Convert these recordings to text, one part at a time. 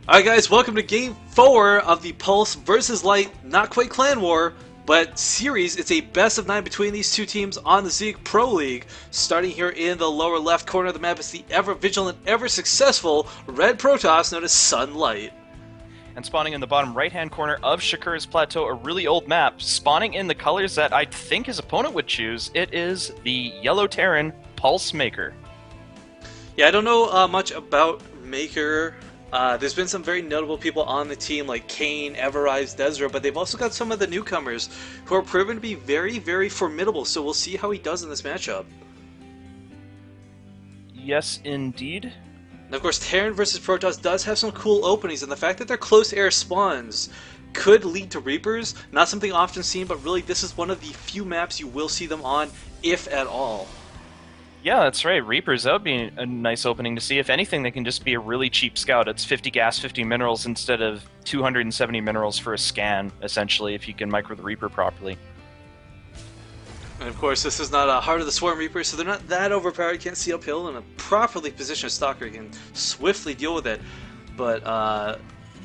Alright guys, welcome to Game 4 of the Pulse versus Light, not quite Clan War, but series. It's a best of 9 between these two teams on the Zeke Pro League. Starting here in the lower left corner of the map is the ever vigilant, ever successful Red Protoss known as Sunlight. And spawning in the bottom right-hand corner of Shakur's Plateau, a really old map, spawning in the colors that I think his opponent would choose, it is the Yellow Terran Pulse Maker. Yeah, I don't know much about Maker. There's been some very notable people on the team like Kane, Everrise, Desra, but they've also got some of the newcomers who are proven to be very, very formidable, so we'll see how he does in this matchup. Yes, indeed. And of course, Terran versus Protoss does have some cool openings, and the fact that they're close air spawns could lead to Reapers. Not something often seen, but really this is one of the few maps you will see them on, if at all. Yeah, that's right. Reapers, that would be a nice opening to see. If anything, they can just be a really cheap scout. It's 50 gas, 50 minerals instead of 270 minerals for a scan, essentially, if you can micro the Reaper properly. And of course, this is not a Heart of the Swarm Reaper, so they're not that overpowered. Can't see uphill, and a properly positioned Stalker can swiftly deal with it. But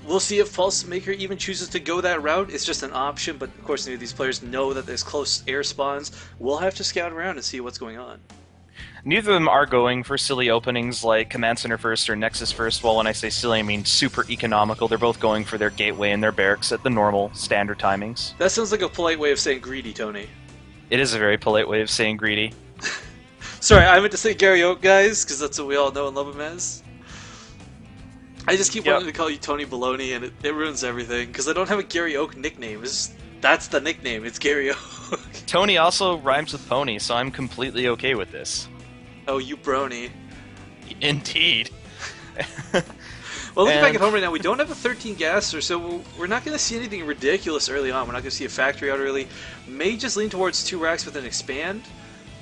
we'll see if Pulse Maker even chooses to go that route. It's just an option, but of course, neither of these players know that there's close air spawns. We'll have to scout around and see what's going on. Neither of them are going for silly openings like Command Center first or Nexus first. Well, when I say silly, I mean super economical. They're both going for their gateway and their barracks at the normal standard timings. That sounds like a polite way of saying greedy, Tony. It is a very polite way of saying greedy. Sorry, I meant to say Garyoak, guys, because that's what we all know and love him as. I just keep wanting to call you Tony Baloney, and it ruins everything, because I don't have a Garyoak nickname. That's the nickname, it's Garyoak. Tony also rhymes with pony, so I'm completely okay with this. Oh, you brony. Indeed. Well, looking back at home right now, we don't have a 13 gasser, so we're not going to see anything ridiculous early on. We're not going to see a factory out early. May just lean towards 2 racks with an expand.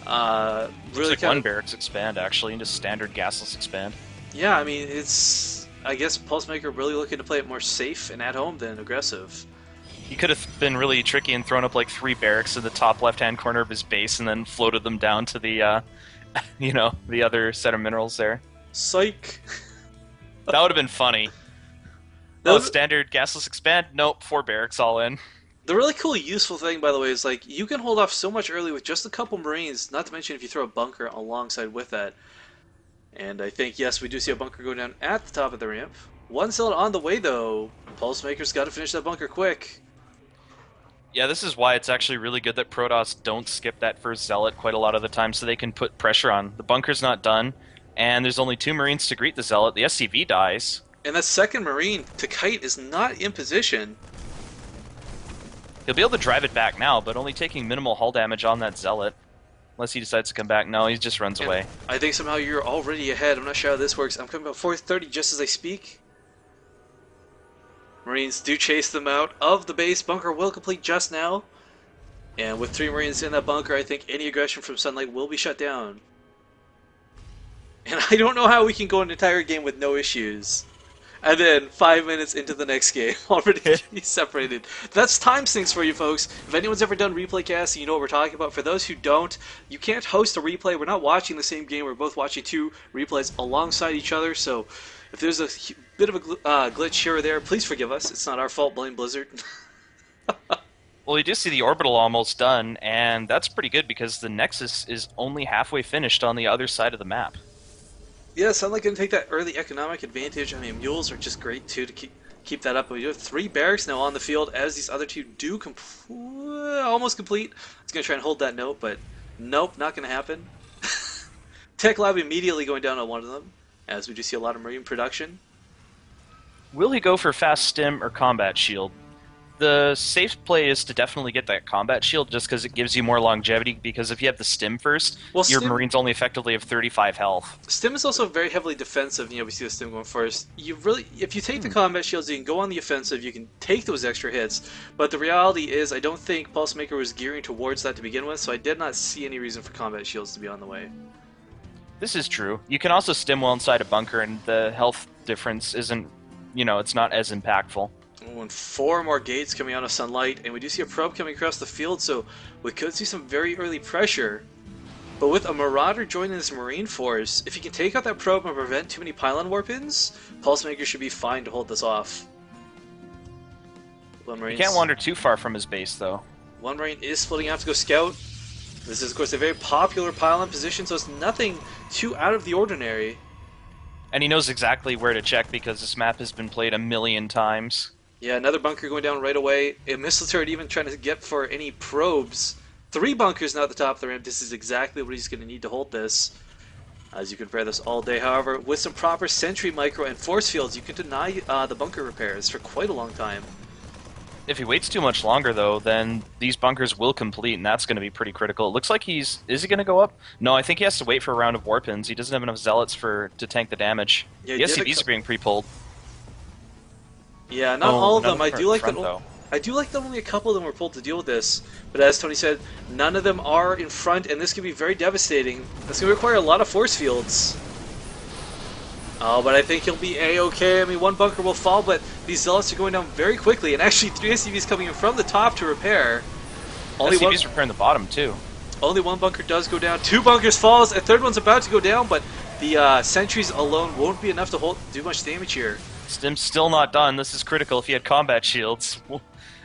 Really like one barracks expand, actually, and just standard gasless expand. Yeah, I mean, it's... I guess Pulse Maker really looking to play it more safe and at home than aggressive. He could have been really tricky and thrown up like 3 barracks in the top left-hand corner of his base and then floated them down to the, the other set of minerals there. Psych! That would have been funny. Standard gasless expand? Nope, 4 barracks all in. The really cool, useful thing, by the way, is like you can hold off so much early with just a couple Marines, not to mention if you throw a bunker alongside with that. And I think, yes, we do see a bunker go down at the top of the ramp. One zealot on the way, though. Pulse Maker's got to finish that bunker quick. Yeah, this is why it's actually really good that Protoss don't skip that first zealot quite a lot of the time, so they can put pressure on. The bunker's not done, and there's only 2 Marines to greet the zealot. The SCV dies. And that second Marine to kite is not in position. He'll be able to drive it back now, but only taking minimal hull damage on that zealot. Unless he decides to come back. No, he just runs away. I think somehow you're already ahead. I'm not sure how this works. I'm coming about 4:30 just as I speak. Marines do chase them out of the base. Bunker will complete just now. And with 3 Marines in that bunker, I think any aggression from Sunlight will be shut down. And I don't know how we can go an entire game with no issues. And then 5 minutes into the next game, already separated. That's time sinks for you folks. If anyone's ever done replay casts, you know what we're talking about. For those who don't, you can't host a replay. We're not watching the same game. We're both watching 2 replays alongside each other. So if there's a bit of a glitch here or there, please forgive us. It's not our fault. Blame Blizzard. Well, you do see the orbital almost done, and that's pretty good because the Nexus is only halfway finished on the other side of the map. Yeah, Sunlight going to take that early economic advantage. I mean, mules are just great, too, to keep that up. But we do have 3 barracks now on the field as these other 2 do almost complete. I was going to try and hold that note, but nope, not going to happen. Tech Lab immediately going down on one of them, as we do see a lot of Marine production. Will he go for fast stim or combat shield? The safe play is to definitely get that combat shield just because it gives you more longevity, because if you have the stim first, your Marines only effectively have 35 health. Stim is also very heavily defensive. You know, we see the stim going first. If you take the combat shields, you can go on the offensive, you can take those extra hits, but the reality is I don't think Pulse Maker was gearing towards that to begin with, so I did not see any reason for combat shields to be on the way. This is true. You can also stim well inside a bunker, and the health difference isn't, it's not as impactful. And 4 more gates coming out of Sunlight, and we do see a probe coming across the field, so we could see some very early pressure. But with a Marauder joining this Marine force, if he can take out that probe and prevent too many pylon warp-ins, Pulsemaker should be fine to hold this off. He can't wander too far from his base, though. One Marine is splitting out to go scout. This is, of course, a very popular pylon position, so it's nothing too out of the ordinary. And he knows exactly where to check because this map has been played a million times. Yeah, another bunker going down right away. A missile turret even trying to get for any probes. 3 bunkers now at the top of the ramp. This is exactly what he's going to need to hold this. As you can repair this all day. However, with some proper sentry, micro, and force fields, you can deny the bunker repairs for quite a long time. If he waits too much longer, though, then these bunkers will complete, and that's going to be pretty critical. It looks like he's... Is he going to go up? No, I think he has to wait for a round of warp-ins. He doesn't have enough zealots to tank the damage. Yeah, the SCVs are being pre-pulled. Yeah, not all of them. I do like that. I do like that only a couple of them were pulled to deal with this. But as Tony said, none of them are in front, and this could be very devastating. That's going to require a lot of force fields. Oh, but I think he'll be A-okay. I mean, one bunker will fall, but these zealots are going down very quickly, and actually 3 SCVs coming in from the top to repair. SCVs repairing the bottom, too. Only 1 bunker does go down. 2 bunkers falls. A 3rd one's about to go down, but the sentries alone won't be enough to do much damage here. Stim's still not done. This is critical if he had combat shields.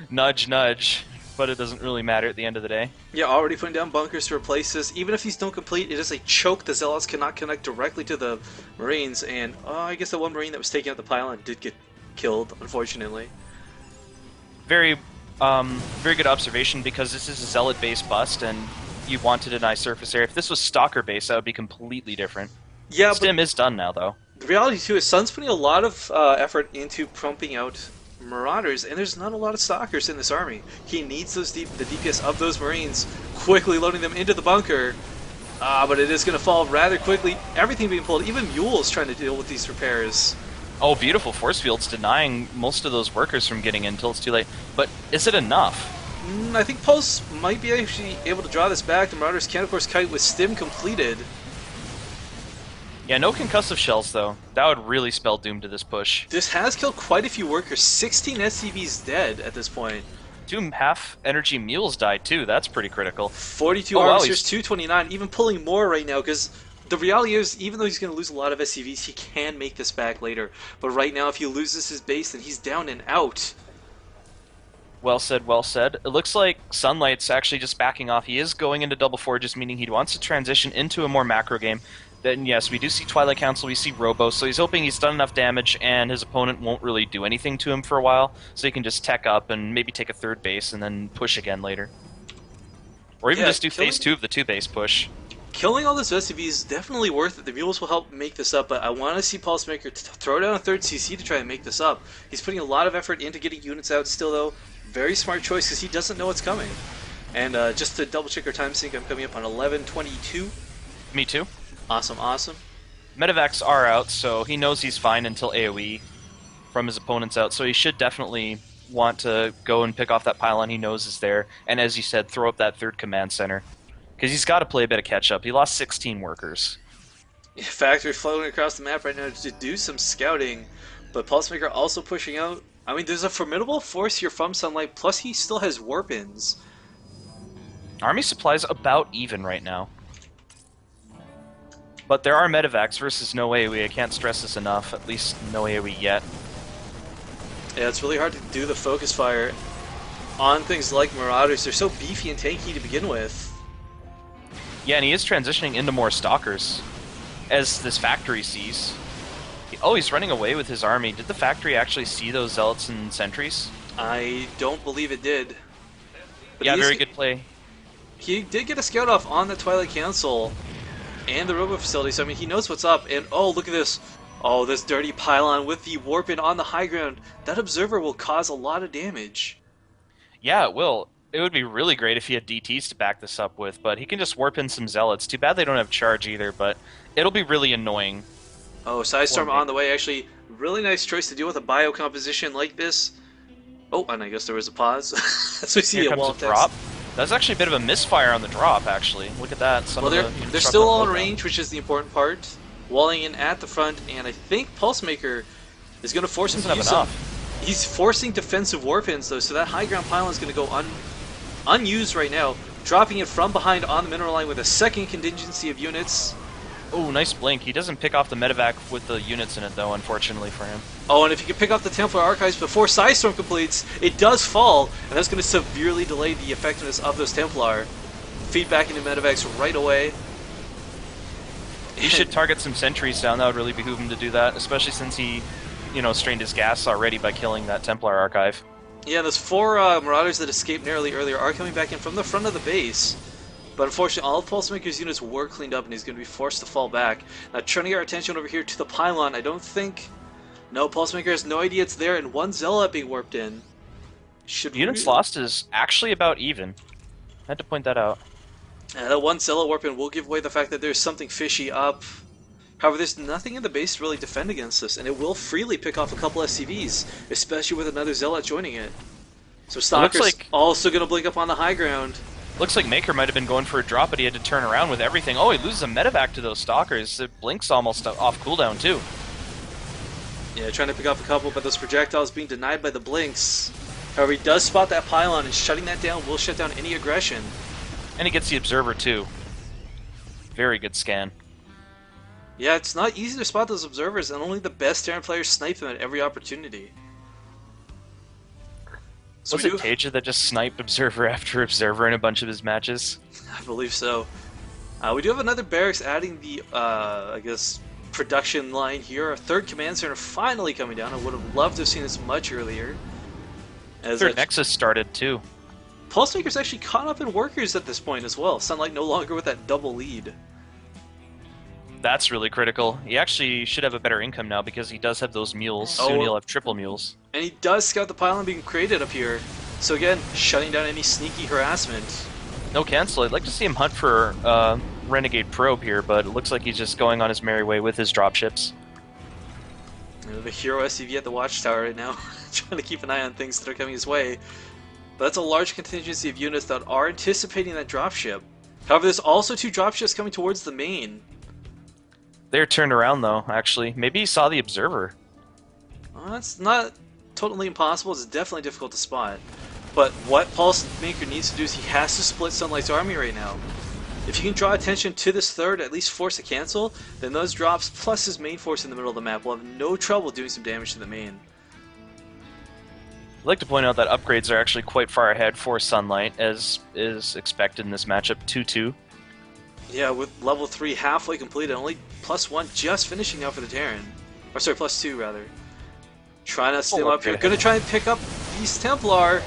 Nudge, nudge. But it doesn't really matter at the end of the day. Yeah, already putting down bunkers to replace this. Even if these don't complete, it is a choke. The Zealots cannot connect directly to the Marines, and I guess the one Marine that was taking out the pylon did get killed, unfortunately. Very good observation, because this is a Zealot-based bust, and you want to deny surface area. If this was Stalker-based, that would be completely different. Yeah, Stim is done now, though. The reality, too, is Sun's putting a lot of effort into pumping out Marauders, and there's not a lot of Stalkers in this army. He needs those the DPS of those Marines, quickly loading them into the bunker. But it is going to fall rather quickly. Everything being pulled, even Mule's trying to deal with these repairs. Oh, beautiful force fields denying most of those workers from getting in until it's too late. But is it enough? I think Pulse might be actually able to draw this back. The Marauders can, of course, kite with Stim completed. Yeah, no concussive shells, though. That would really spell doom to this push. This has killed quite a few workers. 16 SCVs dead at this point. 2 half-energy mules died, too. That's pretty critical. 42 officers, 229, even pulling more right now, because the reality is, even though he's going to lose a lot of SCVs, he can make this back later. But right now, if he loses his base, then he's down and out. Well said, well said. It looks like Sunlight's actually just backing off. He is going into double forges, meaning he wants to transition into a more macro game. Then yes, we do see Twilight Council, we see Robo, so he's hoping he's done enough damage and his opponent won't really do anything to him for a while, so he can just tech up and maybe take a 3rd base and then push again later. Or even just do phase 2 of the 2-base push. Killing all those SCVs is definitely worth it. The mules will help make this up, but I want to see Pulsemaker throw down a 3rd CC to try and make this up. He's putting a lot of effort into getting units out still, though. Very smart choice, because he doesn't know what's coming. And just to double check our time sync, I'm coming up on 11:22. Me too. Awesome, awesome. Medivacs are out, so he knows he's fine until AoE from his opponent's out, so he should definitely want to go and pick off that pylon he knows is there, and as you said, throw up that 3rd command center. Because he's got to play a bit of catch-up. He lost 16 workers. Factory floating across the map right now to do some scouting, but Pulsemaker also pushing out. I mean, there's a formidable force here from Sunlight, plus he still has warp-ins. Army supplies about even right now. But there are medevacs versus no AoE. I can't stress this enough. At least no AoE yet. Yeah, it's really hard to do the focus fire on things like Marauders. They're so beefy and tanky to begin with. Yeah, and he is transitioning into more Stalkers, as this factory sees. Oh, he's running away with his army. Did the factory actually see those Zealots and Sentries? I don't believe it did. But yeah, very good play. He did get a scout off on the Twilight Council and the Robo facility, so I mean, he knows what's up. And oh, look at this. Oh, this dirty pylon with the warp-in on the high ground. That observer will cause a lot of damage. Yeah, it will. It would be really great if he had DTs to back this up with, but he can just warp in some Zealots. Too bad they don't have charge either, but it'll be really annoying. Oh, Sidestorm on the way. Actually, really nice choice to deal with a bio composition like this. Oh, and I guess there was a pause. So we see Here a wall comes a drop. That's actually a bit of a misfire on the drop, actually. Look at that. Well, they're still all in range, which is the important part. Walling in at the front, and I think Pulsemaker is going to force him to use some. He's forcing defensive warp-ins, though, so that high ground pylon is going to go unused right now. dropping it from behind on the mineral line with a second contingency of units. Oh, nice blink. He doesn't pick off the medevac with the units in it, though, unfortunately for him. Oh, and if you can pick off the Templar Archives before Psystorm completes, it does fall, and that's going to severely delay the effectiveness of those Templar. Feedback into medevacs right away. He should target some sentries down. That would really behoove him to do that, especially since he, strained his gas already by killing that Templar Archive. Yeah, those 4 Marauders that escaped narrowly earlier are coming back in from the front of the base. But unfortunately, all of Pulsemaker's units were cleaned up, and he's going to be forced to fall back. Now, turning our attention over here to the pylon, I don't think... No, Pulsemaker has no idea it's there, and 1 Zealot being warped in. Units lost is actually about even. I had to point that out. That 1 Zealot warp in will give away the fact that there's something fishy up. However, there's nothing in the base to really defend against this, and it will freely pick off a couple SCVs, especially with another Zealot joining it. So Stalker's also going to blink up on the high ground. Looks like Maker might have been going for a drop, but he had to turn around with everything. Oh, he loses a medevac to those Stalkers. It blinks almost off cooldown, too. Yeah, trying to pick off a couple, but those projectiles being denied by the blinks. However, he does spot that pylon, and shutting that down will shut down any aggression. And he gets the Observer, too. Very good scan. Yeah, it's not easy to spot those Observers, and only the best Terran players snipe them at every opportunity. So was it Taja that just sniped Observer after Observer in a bunch of his matches? I believe so. We do have another barracks adding the, I guess, production line here. Our 3rd command center finally coming down. I would have loved to have seen this much earlier. As 3rd Nexus started, too. Pulsemaker's actually caught up in workers at this point as well. Sunlight no longer with that double lead. That's really critical. He actually should have a better income now because he does have those mules. Soon he'll have triple mules. And he does scout the pylon being created up here. So again, shutting down any sneaky harassment. No cancel. I'd like to see him hunt for Renegade Probe here, but it looks like he's just going on his merry way with his dropships. The hero SCV at the watchtower right now, trying to keep an eye on things that are coming his way. But that's a large contingency of units that are anticipating that dropship. However, there's also 2 dropships coming towards the main. They're turned around, though, actually. Maybe he saw the Observer. Well, that's not totally impossible. It's definitely difficult to spot. But what Pulsemaker needs to do is he has to split Sunlight's army right now. If you can draw attention to this 3rd, at least force a cancel, then those drops plus his main force in the middle of the map will have no trouble doing some damage to the main. I'd like to point out that upgrades are actually quite far ahead for Sunlight, as is expected in this matchup, 2-2. Yeah, with level 3 halfway completed, only +1 just finishing now for the Terran. Or sorry, +2 rather. Trying to stim up here. Gonna try and pick up these Templar.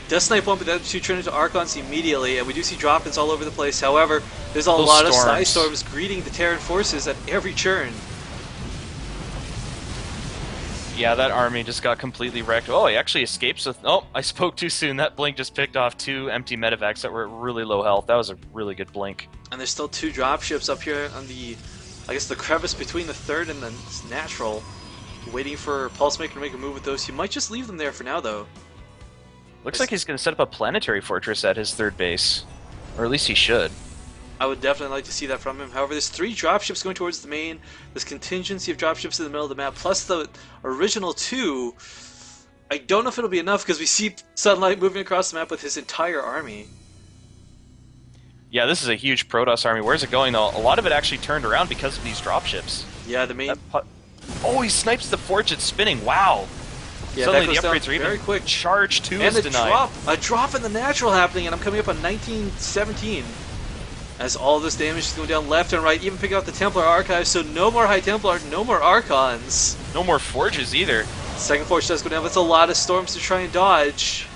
Does snipe one, but the other 2 turn into Archons immediately, and we do see drop-ins all over the place. However, there's a lot of Psystorms greeting the Terran forces at every turn. Yeah, that army just got completely wrecked. Oh, he actually escapes with... Oh, I spoke too soon. That blink just picked off 2 empty medevacs that were at really low health. That was a really good blink. And there's still 2 dropships up here on the... I guess the crevice between the 3rd and the natural. Waiting for Pulsemaker to make a move with those. He might just leave them there for now, though. Looks like he's going to set up a planetary fortress at his 3rd base. Or at least he should. I would definitely like to see that from him. However, there's 3 dropships going towards the main. This contingency of dropships in the middle of the map, plus the original 2. I don't know if it'll be enough because we see Sunlight moving across the map with his entire army. Yeah, this is a huge Protoss army. Where's it going, though? A lot of it actually turned around because of these dropships. Yeah, the main... Oh, he snipes the forge it's spinning. Wow. Yeah, suddenly that goes the upgrades down are even. very quick. Charge 2 and is denied. A drop in the natural happening, and I'm coming up on 1917. As all this damage is going down left and right, even picking out the Templar Archive, so no more High Templar, no more Archons. No more forges either. Second forge does go down, but it's a lot of storms to try and dodge.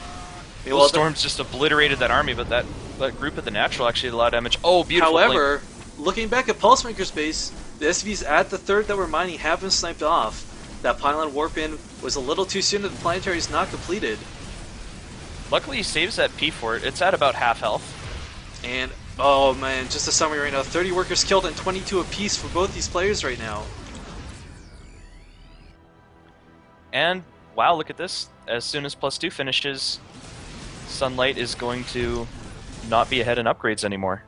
Those storms just obliterated that army, but that group at the natural actually did a lot of damage. Oh, beautiful. However, looking back at Pulsemaker's base, the SVs at the 3rd that were mining have been sniped off. That pylon warp-in was a little too soon, and the planetary is not completed. Luckily, he saves that P fort. It's at about half health. And, oh man, just a summary right now. 30 workers killed and 22 apiece for both these players right now. And, wow, look at this. As soon as +2 finishes, Sunlight is going to not be ahead in upgrades anymore.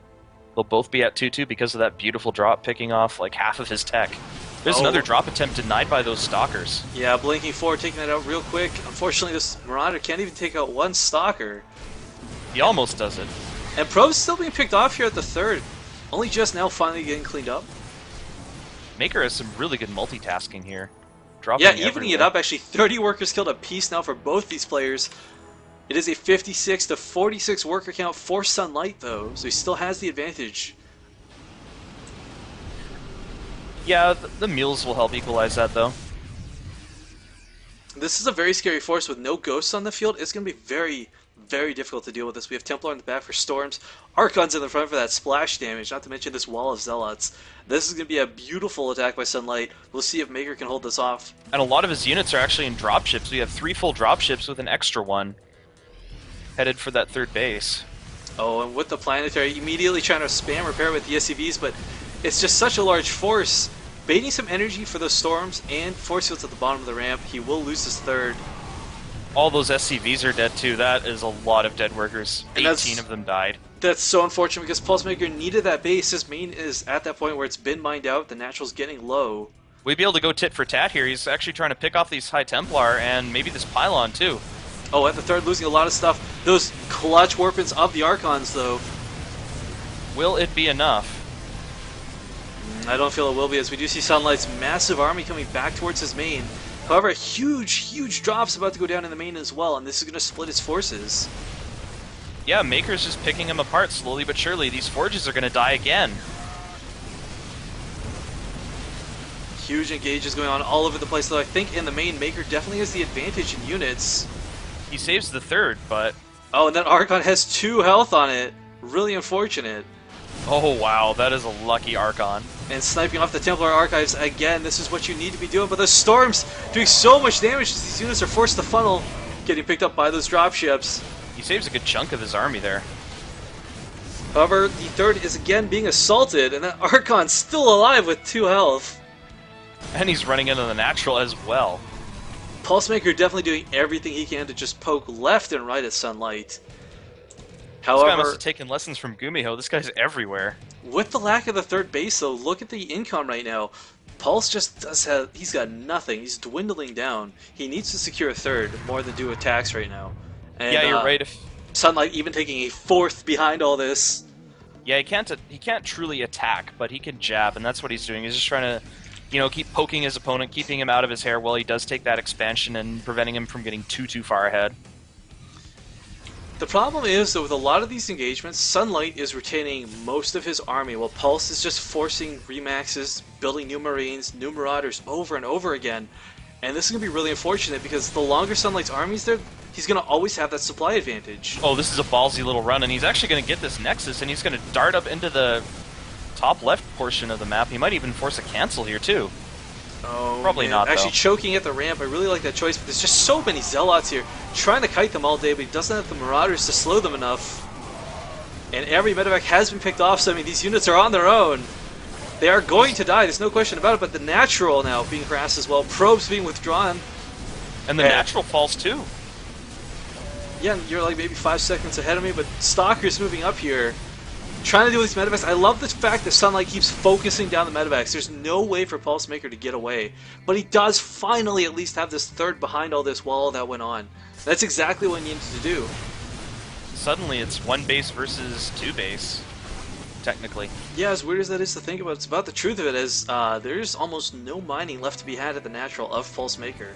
They'll both be at 2-2 because of that beautiful drop picking off like half of his tech. There's another drop attempt denied by those Stalkers. Yeah, blinking forward, taking that out real quick. Unfortunately, this Marauder can't even take out one Stalker. He almost does it. And Probe's still being picked off here at the third. Only just now finally getting cleaned up. Maker has some really good multitasking here. Yeah, evening it up. Actually, 30 workers killed apiece now for both these players. It is a 56 to 46 worker count for Sunlight, though, so he still has the advantage. Yeah, the mules will help equalize that, though. This is a very scary force with no ghosts on the field. It's going to be very, very difficult to deal with this. We have Templar in the back for Storms, Archons in the front for that splash damage, not to mention this wall of Zealots. This is going to be a beautiful attack by Sunlight. We'll see if Maker can hold this off. And a lot of his units are actually in dropships. We have 3 full dropships with an extra one headed for that third base. Oh, and with the Planetary, immediately trying to spam repair with the SCVs, but it's just such a large force. Baiting some energy for those Storms and force fields at the bottom of the ramp. He will lose his third. All those SCVs are dead too. That is a lot of dead workers. 18 of them died. That's so unfortunate because Pulsemaker needed that base. His main is at that point where it's been mined out. The natural's getting low. We'd be able to go tit for tat here. He's actually trying to pick off these High Templar and maybe this Pylon too. Oh, at the third, losing a lot of stuff. Those clutch weapons of the Archons, though. Will it be enough? I don't feel it will be, as we do see Sunlight's massive army coming back towards his main. However, huge drops about to go down in the main as well, and this is going to split his forces. Yeah, Maker's just picking him apart slowly but surely. These forges are going to die again. Huge engages going on all over the place, though I think in the main, Maker definitely has the advantage in units. He saves the third, but... Oh, and that Archon has 2 health on it. Really unfortunate. Oh wow, that is a lucky Archon. And sniping off the Templar Archives again, this is what you need to be doing, but the Storms doing so much damage as these units are forced to funnel, getting picked up by those dropships. He saves a good chunk of his army there. However, the third is again being assaulted, and that Archon's still alive with 2 health. And he's running into the natural as well. Pulsemaker definitely doing everything he can to just poke left and right at Sunlight. However, this guy must have taken lessons from Gumiho. This guy's everywhere. With the lack of the third base, though, look at the income right now. Pulse just does have... He's got nothing. He's dwindling down. He needs to secure a third more than do attacks right now. And, yeah, you're right. Sunlight even taking a 4th behind all this. Yeah, he can't truly attack, but he can jab, and that's what he's doing. He's just trying to, you know, keep poking his opponent, keeping him out of his hair while he does take that expansion and preventing him from getting too far ahead. The problem is that with a lot of these engagements, Sunlight is retaining most of his army, while Pulse is just forcing remaxes, building new Marines, new Marauders over and over again. And this is going to be really unfortunate because the longer Sunlight's army's there, he's going to always have that supply advantage. Oh, this is a ballsy little run, and he's actually going to get this Nexus, and he's going to dart up into the top left portion of the map. He might even force a cancel here, too. Oh, probably man. not, Actually, though. choking at the ramp, I really like that choice, but there's just so many Zealots here. Trying to kite them all day, but he doesn't have the Marauders to slow them enough. And every medevac has been picked off, so I mean, these units are on their own. They are going to die, there's no question about it, but the natural now being harassed as well. Probes being withdrawn. And the natural falls, too. Yeah, you're like maybe 5 seconds ahead of me, but Stalker's moving up here. Trying to deal with these medevacs. I love the fact that Sunlight keeps focusing down the medevacs. There's no way for Pulsemaker to get away. But he does finally at least have this third behind all this wall that went on. That's exactly what he needed to do. Suddenly it's 1 base versus 2 base, technically. Yeah, as weird as that is to think about, it's about the truth of it, as there's almost no mining left to be had at the natural of Pulsemaker.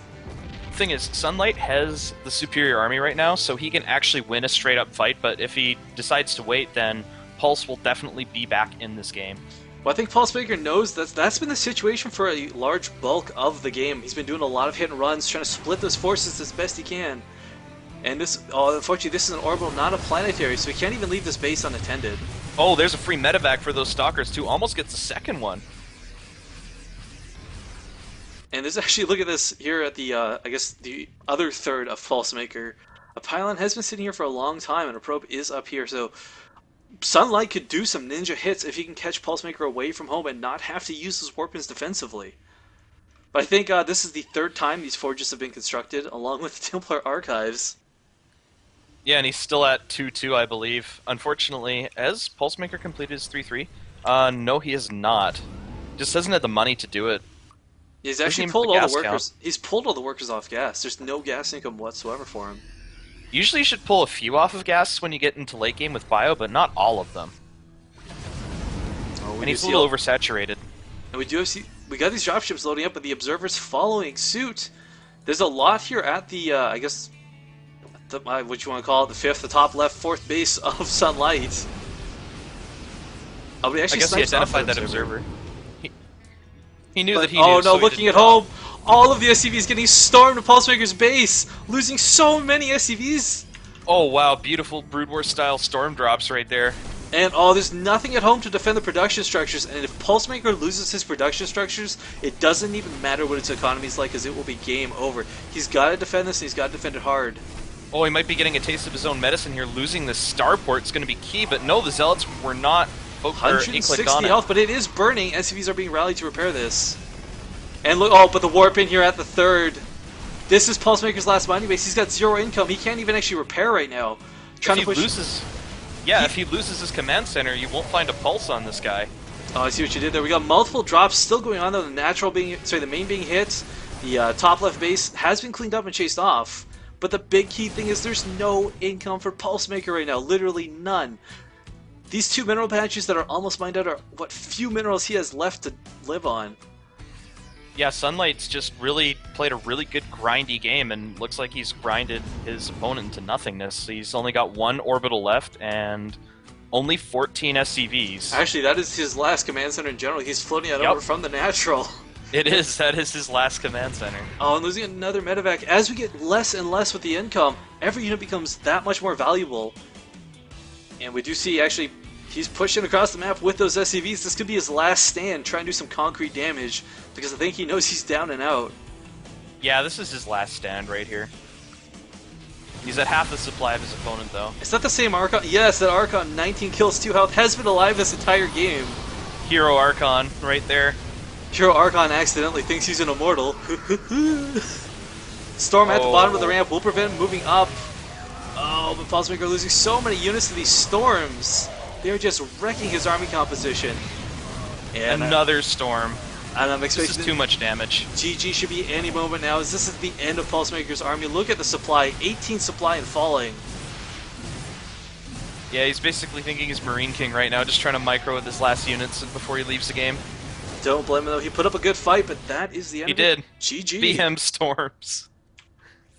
The thing is, Sunlight has the superior army right now, so he can actually win a straight-up fight, but if he decides to wait, then Pulse will definitely be back in this game. Well, I think Pulsemaker knows that's been the situation for a large bulk of the game. He's been doing a lot of hit and runs, trying to split those forces as best he can. And this, unfortunately, this is an orbital, not a planetary, so he can't even leave this base unattended. Oh, there's a free medevac for those Stalkers, too. Almost gets a second one. And there's actually, look at this here at the, I guess, the other third of Pulsemaker. A pylon has been sitting here for a long time, and a probe is up here, so Sunlight could do some ninja hits if he can catch Pulsemaker away from home and not have to use his weapons defensively. But I think this is the 3rd time these forges have been constructed, along with the Templar Archives. Yeah, and he's still at 2-2, I believe. Unfortunately, has Pulsemaker completed his 3-3? No, he has not. Just doesn't have the money to do it. He's actually pulled all the workers. He's pulled all the workers off gas. There's no gas income whatsoever for him. Usually you should pull a few off of gas when you get into late game with bio, but not all of them. Oh, And he's a little oversaturated. And we got these dropships loading up, but the observers following suit. There's a lot here at the, I guess, what you want to call it, the top left, fourth base of Sunlight. Oh, but I guess he identified that observer. He knew that he knew. Oh no, so looking at home, all of the SCVs getting stormed to Pulsemaker's base, losing so many SCVs. Oh wow, beautiful Brood War style storm drops right there. And oh, there's nothing at home to defend the production structures, and if Pulsemaker loses his production structures, it doesn't even matter what its economy is like, because it will be game over. He's got to defend this, and he's got to defend it hard. Oh, he might be getting a taste of his own medicine here. Losing this starport is going to be key, but no, the Zealots were not 160 health, but it is burning. SCVs are being rallied to repair this. And look, oh, but the warp in here at the third. This is Pulsemaker's last mining base. He's got 0 income. He can't even actually repair right now. If he loses his command center, you won't find a pulse on this guy. Oh, I see what you did there. We got multiple drops still going on though. The main being hit. The top left base has been cleaned up and chased off. But the big key thing is there's no income for Pulsemaker right now. Literally none. These 2 mineral patches that are almost mined out are what few minerals he has left to live on. Yeah, Sunlight's just really played a really good grindy game, and looks like he's grinded his opponent into nothingness. He's only got 1 orbital left and only 14 SCVs. Actually, that is his last command center in general. He's floating out over from the natural. It is. That is his last command center. Oh, and losing another medevac. As we get less and less with the income, every unit becomes that much more valuable. And we do see, actually, he's pushing across the map with those SCVs. This could be his last stand, trying to do some concrete damage, because I think he knows he's down and out. Yeah, this is his last stand right here. He's at half the supply of his opponent, though. Is that the same Archon? Yes, that Archon, 19 kills, 2 health, has been alive this entire game. Hero Archon, right there. Hero Archon accidentally thinks he's an immortal. Storm at the bottom of the ramp will prevent him moving up. Oh, but Pulsemaker losing so many units to these storms. They're just wrecking his army composition. And another storm. And I'm expecting this is too much damage. GG should be any moment now, as this is the end of Pulsemaker's army. Look at the supply, 18 supply and falling. Yeah, he's basically thinking he's Marine King right now, just trying to micro with his last units before he leaves the game. Don't blame him though, he put up a good fight, but that is the end of it. GG. BM storms.